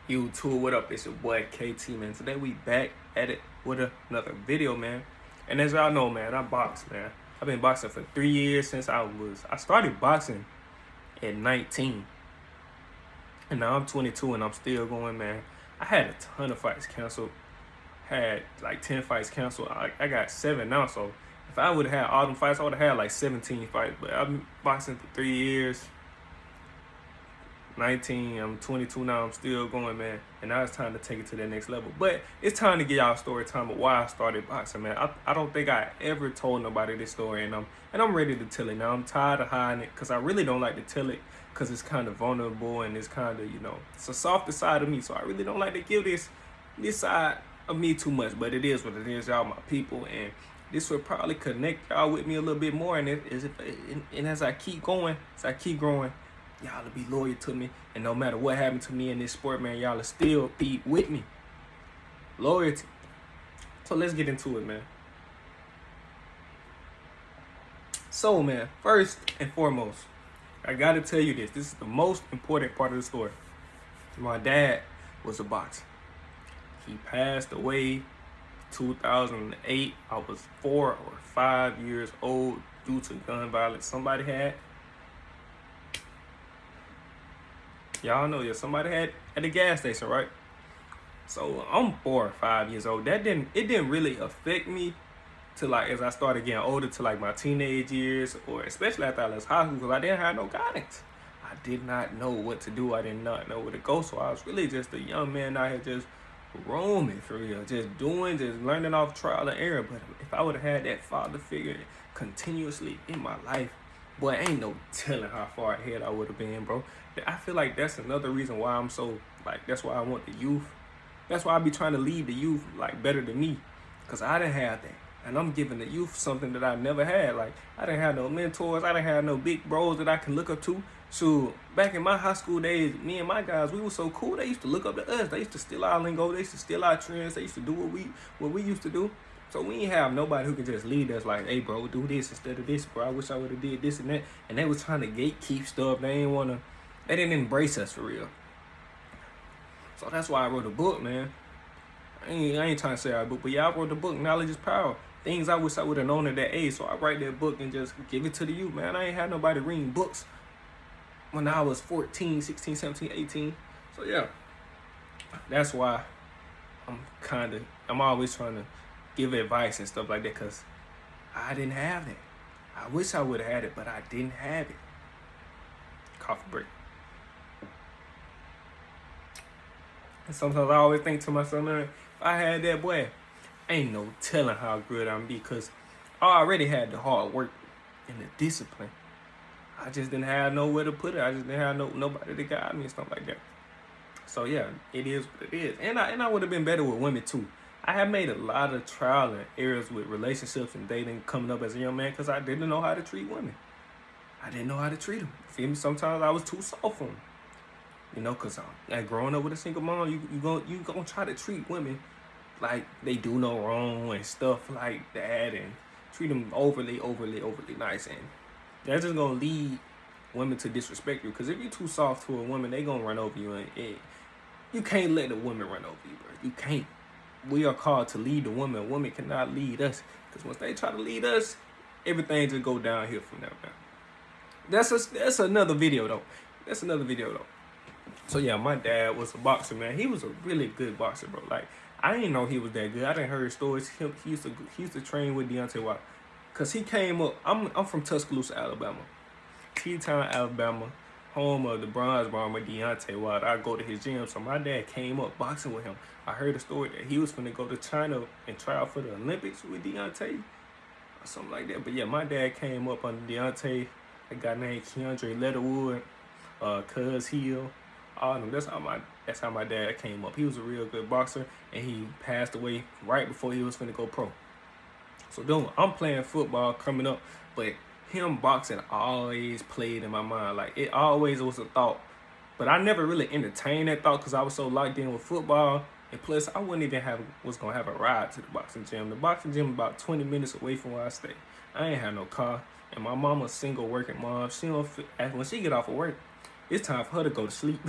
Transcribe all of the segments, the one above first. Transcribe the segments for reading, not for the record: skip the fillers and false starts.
YouTube, what up? It's your boy KT, man. Today we back at it with another video, man. And as y'all know, man, I box, man. I've been boxing for 3 years since I started boxing at 19. And now I'm 22 and I'm still going, man. I had a ton of fights canceled. Had like 10 fights canceled. I got 7 now, so if I would have had all them fights, I would have had like 17 fights. But I've been boxing for 3 years. 19, I'm 22 now, I'm still going, man. And now it's time to take it to that next level. But it's time to get y'all a story time of why I started boxing, man. I don't think I ever told nobody this story, and I'm ready to tell it now. I'm tired of hiding it because I really don't like to tell it because it's kind of vulnerable and it's kind of, it's a softer side of me. So I really don't like to give this side of me too much, but it is what it is, y'all my people, and this will probably connect y'all with me a little bit more. And as I keep going, as I keep growing, y'all will be loyal to me, and no matter what happened to me in this sport, man, y'all will still be with me. Loyalty. So let's get into it, man. So, man, first and foremost, I gotta tell you this. This is the most important part of the story. My dad was a boxer. He passed away 2008. I was 4 or 5 years old due to gun violence somebody had. Y'all know, somebody had at the gas station, right? So I'm 4 or 5 years old. It didn't really affect me till like as I started getting older, to like my teenage years, or especially after I left high school, because I didn't have no guidance. I did not know what to do. I did not know where to go. So I was really just a young man out here just roaming for real, just learning off trial and error. But if I would have had that father figure continuously in my life, boy, ain't no telling how far ahead I would have been, bro. I feel like that's another reason why I'm so, like, that's why I want the youth. That's why I be trying to lead the youth, like, better than me. Because I didn't have that. And I'm giving the youth something that I never had. Like, I didn't have no mentors. I didn't have no big bros that I can look up to. So, back in my high school days, me and my guys, we were so cool. They used to look up to us. They used to steal our lingo. They used to steal our trends. They used to do what we used to do. So we ain't have nobody who could just lead us like, hey, bro, do this instead of this, bro. I wish I would have did this and that. And they was trying to gatekeep stuff. They didn't embrace us for real. So that's why I wrote a book, man. I ain't trying to say I book, but yeah, I wrote the book, Knowledge is Power. Things I wish I would have known at that age. So I write that book and just give it to the youth, man. I ain't had nobody reading books when I was 14, 16, 17, 18. So yeah, that's why I'm always trying to give advice and stuff like that, because I didn't have that. I wish I would have had it, but I didn't have it. Coffee break. And sometimes I always think to myself, man, if I had that, boy, ain't no telling how good I'm be, because I already had the hard work and the discipline. I just didn't have nowhere to put it. I just didn't have nobody to guide me and stuff like that. So yeah, it is what it is. And I would have been better with women too. I have made a lot of trial and errors with relationships and dating coming up as a young man, because I didn't know how to treat women. I didn't know how to treat them. Feel me? Sometimes I was too soft on them. Because growing up with a single mom, you gonna try to treat women like they do no wrong and stuff like that, and treat them overly nice, and that's just gonna lead women to disrespect you. Because if you're too soft to a woman, they gonna run over you, and you can't let a woman run over you, bro. You can't. We are called to lead the woman. A woman cannot lead us, because once they try to lead us, everything just go downhill from there, man. That's another video though. So yeah, my dad was a boxer, man. He was a really good boxer, bro. Like, I didn't know he was that good. I didn't hear stories. He used to train with Deontay Wilder, cause he came up. I'm from Tuscaloosa, Alabama, T-Town, Alabama, home of the Bronze Bomber Deontay Wilder. I go to his gym, so my dad came up boxing with him. I heard a story that he was finna go to China and try out for the Olympics with Deontay, or something like that. But yeah, my dad came up under Deontay, a guy named Keandre Leatherwood, Cuz Hill. All of them. That's how my dad came up. He was a real good boxer, and he passed away right before he was finna go pro. So I'm playing football coming up, but him boxing always played in my mind. Like, it always was a thought, but I never really entertained that thought because I was so locked in with football. And plus, I wouldn't even was gonna have a ride to the boxing gym. The boxing gym about 20 minutes away from where I stay. I ain't have no car, and my mama's single working mom. She don't when she get off of work, It's time for her to go to sleep.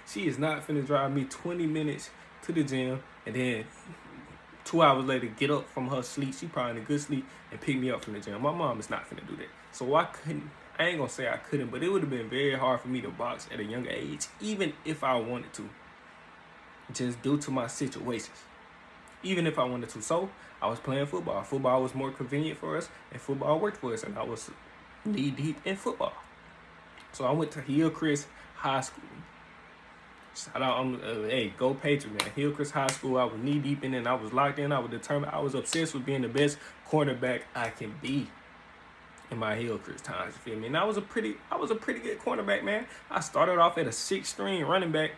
She is not finna drive me 20 minutes to the gym and then 2 hours later get up from her sleep. She probably in a good sleep and pick me up from the gym. My mom is not finna do that. So I couldn't. I ain't gonna say I couldn't, but it would have been very hard for me to box at a younger age, even if I wanted to, just due to my situations. Even if I wanted to. So I was playing football. Football was more convenient for us, and football worked for us, and I was knee deep in football. So I went to Hillcrest High School. Shout out, hey, go Patriot, man. Hillcrest High School, I was knee deep in it, and I was locked in. I was determined. I was obsessed with being the best cornerback I can be in my Hillcrest times. You feel me? And I was a pretty good cornerback, man. I started off at a 6th-string running back.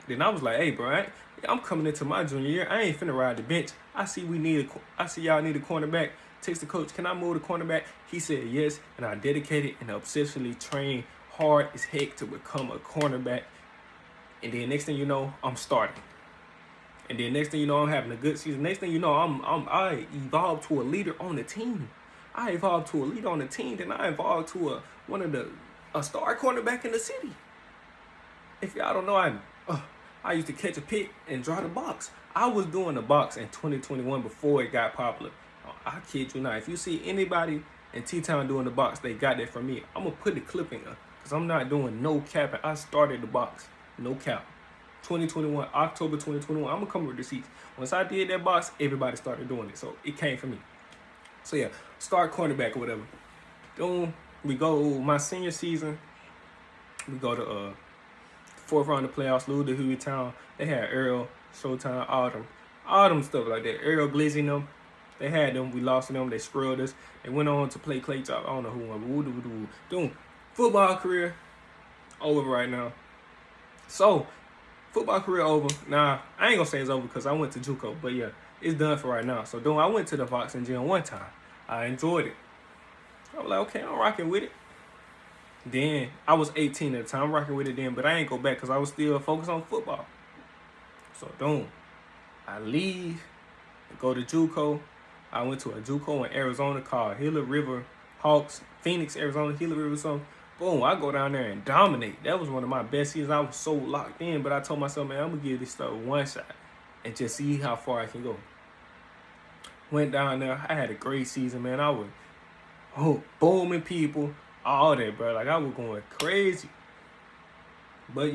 Then I was like, hey, bro, I'm coming into my junior year. I ain't finna ride the bench. I see y'all need a cornerback. Text the coach, can I move the cornerback? He said yes, and I dedicated and obsessively trained hard as heck to become a cornerback. And then next thing you know, I'm starting. And then next thing you know, I'm having a good season. Next thing you know, I evolved to a leader on the team. Then I evolved to a star cornerback in the city. If y'all don't know, I used to catch a pick and draw the box. I was doing the box in 2021 before it got popular. I kid you not. If you see anybody in T-Town doing the box, they got that from me. I'm going to put the clip in there because I'm not doing no capping. I started the box. No cap. 2021, October 2021. I'm going to come with receipts. Once I did that box, everybody started doing it. So it came from me. So yeah, start cornerback or whatever. Then we go, my senior season, we go to 4th round of playoffs, lose to Hueytown. They had Earl, Showtime, all them stuff like that. Earl, Glizzy, them. They had them. We lost to them. They screwed us. They went on to play Clay Top. I don't know who won. Doing football career over right now. So, football career over. Nah, I ain't gonna say it's over because I went to JUCO. But yeah, it's done for right now. So, I went to the boxing gym one time. I enjoyed it. I was like, okay, I'm rocking with it. Then, I was 18 at the time. I'm rocking with it then. But I ain't go back because I was still focused on football. So, I leave and go to JUCO. I went to a JUCO in Arizona called Gila River Hawks, Phoenix, Arizona, Gila River something. Boom, I go down there and dominate. That was one of my best seasons. I was so locked in, but I told myself, man, I'm going to give this stuff one shot and just see how far I can go. Went down there. I had a great season, man. I was booming people, all that, bro. Like, I was going crazy. But,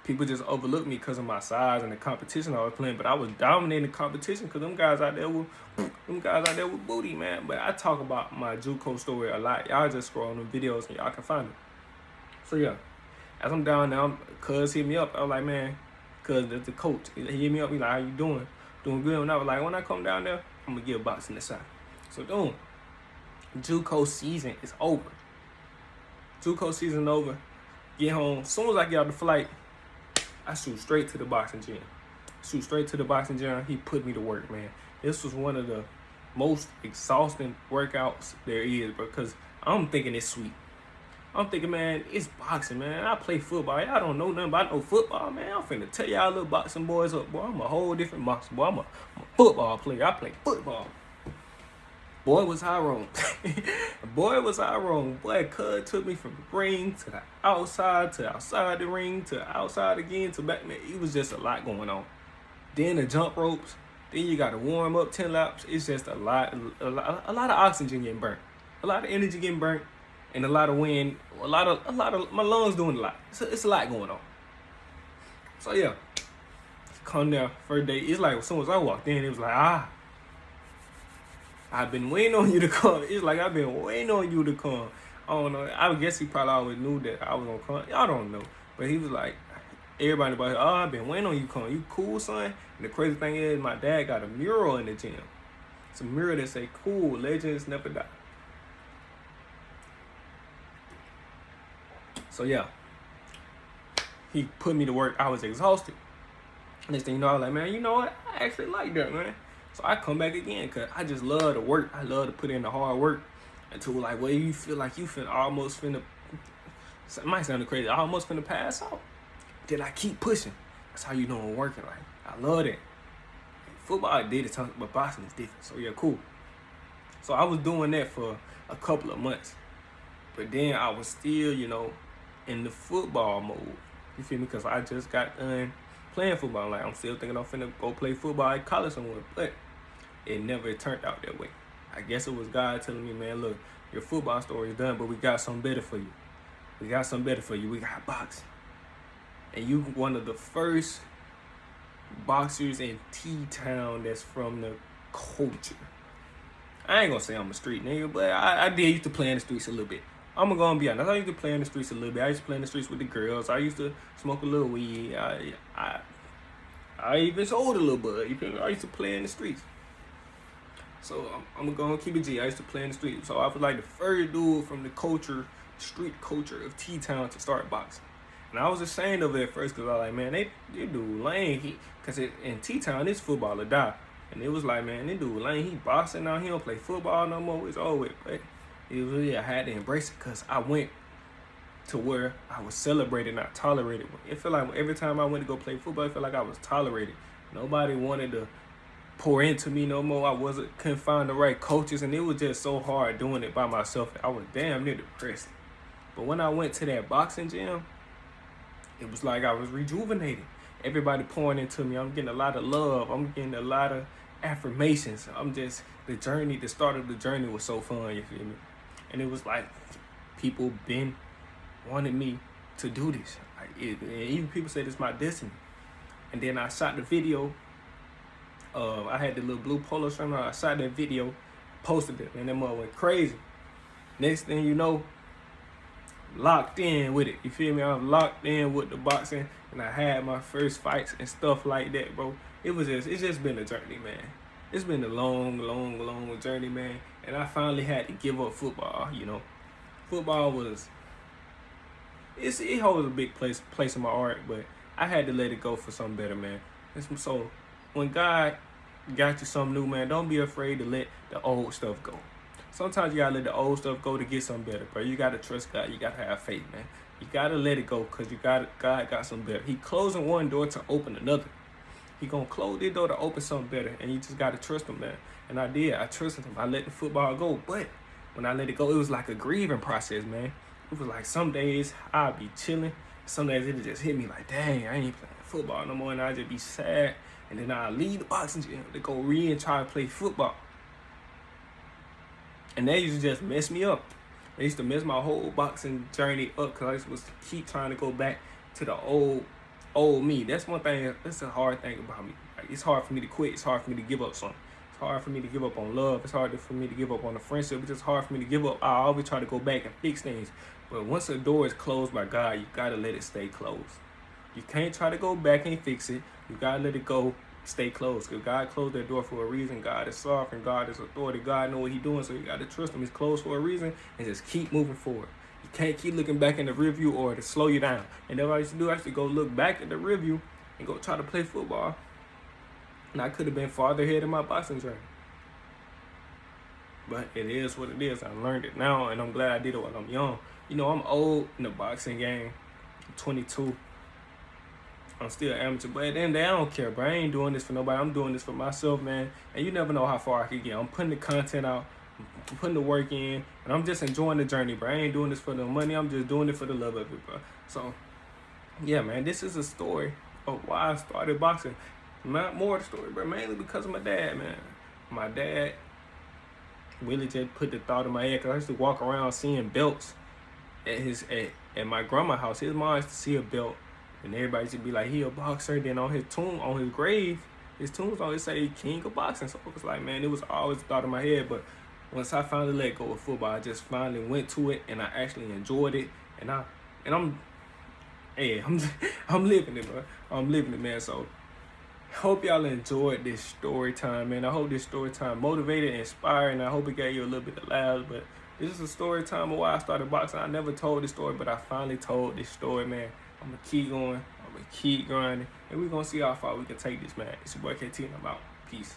people just overlooked me because of my size and the competition I was playing. But I was dominating the competition because them guys out there were booty, man. But I talk about my JUCO story a lot. Y'all just scroll on the videos and y'all can find it. So yeah, as I'm down there, cuz hit me up. I was like, man, cuz the coach, he hit me up. He like, how you doing? Doing good. And I was like, when I come down there, I'm gonna give boxing a shot. So JUCO season is over. JUCO season over. Get home. As soon as I get out the flight, I shoot straight to the boxing gym. He put me to work, man. This was one of the most exhausting workouts there is, because I'm thinking it's sweet. I'm thinking, man, it's boxing, man. I play football. Y'all don't know nothing about no football, man. I'm finna tell y'all little boxing boys up, boy. I'm a whole different boxer, boy. I'm a football player. I play football. Boy, was I wrong. Boy, cuz took me from the ring to the outside the ring, to outside again, to back. Man, it was just a lot going on. Then the jump ropes. Then you got to warm up 10 laps. It's just a lot of oxygen getting burnt. A lot of energy getting burnt. And a lot of wind. A lot of my lungs doing a lot. It's a lot going on. So yeah. Come there, first day. It's like as soon as I walked in, it was like, I've been waiting on you to come. It's like I've been waiting on you to come. I don't know. I guess he probably always knew that I was gonna come. Y'all don't know. But he was like, everybody about, I've been waiting on you to come. You cool, son? And the crazy thing is, my dad got a mural in the gym. It's a mural that say, cool, legends never die. So yeah. He put me to work. I was exhausted. Next thing you know, I was like, man, you know what? I actually like that, man. So I come back again because I just love to work. I love to put in the hard work until like, well, you feel like you almost finna, it might sound crazy, I almost finna pass out. Then I keep pushing. That's how you know I'm working. Like, I love that. Football I did it, but boxing is different. So yeah, cool. So I was doing that for a couple of months. But then I was still, in the football mode. You feel me? Because I just got done playing football. Like, I'm still thinking I'm finna go play football at college somewhere, but it never turned out that way. I guess it was God telling me, man, look, your football story is done, but we got something better for you. We got something better for you. We got boxing. And you one of the first boxers in T-Town that's from the culture. I ain't gonna say I'm a street nigga, but I did used to play in the streets a little bit. I'm gonna be honest. I used to play in the streets a little bit. I used to play in the streets with the girls. I used to smoke a little weed. I even sold a little bud. You feel me? I used to play in the streets. So I'm gonna keep it G. I used to play in the streets. So I was like the first dude from the culture, street culture of T-Town to start boxing. And I was ashamed of it at first because I was like, man, they dude lame. Because in T-Town, it's football or die. And it was like, man, this dude lame. He boxing now. He don't play football no more. It's over with. But it was really, I had to embrace it because I went to where I was celebrated, not tolerated. It felt like every time I went to go play football, it felt like I was tolerated. Nobody wanted to pour into me no more. Couldn't find the right coaches, and it was just so hard doing it by myself. I was damn near depressed. But when I went to that boxing gym, it was like I was rejuvenated. Everybody pouring into me. I'm getting a lot of love. I'm getting a lot of affirmations. The start of the journey was so fun, you feel me? And it was like people been wanted me to do this. And even people said it's my destiny. And then I shot the video. I had the little blue polo shirt on. I shot that video, posted it, and that mother went crazy. Next thing you know, locked in with it. You feel me? I was locked in with the boxing, and I had my first fights and stuff like that, bro. It's just been a journey, man. It's been a long journey, man. And I finally had to give up football, you know. Football it holds a big place in my heart, but I had to let it go for something better, man. So when God got you something new, man, don't be afraid to let the old stuff go. Sometimes you gotta let the old stuff go to get something better, bro. You gotta trust God. You gotta have faith, man. You gotta let it go because God got something better. He closing one door to open another. He gonna close this door to open something better, and you just gotta trust him, man. And I did. I trusted him. I let the football go, but when I let it go, it was like a grieving process, man. It was like some days I'd be chilling. Some days it just hit me like, dang, I ain't playing football no more, and I'd just be sad. And then I'd leave the boxing gym to go and try to play football. And that used to just mess me up. It used to mess my whole boxing journey up because I just was keep trying to go back to the old me. That's one thing. That's a hard thing about me. Like, it's hard for me to quit. It's hard for me to give up something. It's hard for me to give up on love. It's hard for me to give up on a friendship. It's just hard for me to give up. I always try to go back and fix things. But once a door is closed by God, you got to let it stay closed. You can't try to go back and fix it. You got to let it go. Stay closed, because God closed that door for a reason. God is sovereign. God is authority. God know what he's doing, so you got to trust him. He's closed for a reason, and just keep moving forward. You can't keep looking back in the rearview or to slow you down. And that's what I used to do. I used to go look back at the rearview and go try to play football. And I could have been farther ahead in my boxing journey. But it is what it is. I learned it now, and I'm glad I did it while I'm young. You know, I'm old in the boxing game. I'm 22. I'm still amateur, but at the end of the day, I don't care, bro. I ain't doing this for nobody. I'm doing this for myself, man. And you never know how far I can get. I'm putting the content out, I'm putting the work in, and I'm just enjoying the journey, bro. I ain't doing this for the money. I'm just doing it for the love of it, bro. So, yeah, man, this is a story of why I started boxing. Not more of the story, bro. Mainly because of my dad, man. My dad really just put the thought in my head, because I used to walk around seeing belts at my grandma's house. His mom used to see a belt. And everybody should be like, he a boxer. Then on his grave, his tombstone, it say King of Boxing. So it was like, man, it was always a thought in my head. But once I finally let go of football, I just finally went to it, and I actually enjoyed it. And I'm living it, bro. I'm living it, man. So hope y'all enjoyed this story time, man. I hope this story time motivated, inspired, and I hope it gave you a little bit of laughs. But this is a story time of why I started boxing. I never told this story, but I finally told this story, man. I'm going to keep going. I'm going to keep grinding. And we're going to see how far we can take this, man. It's your boy KT, and I'm out. Peace.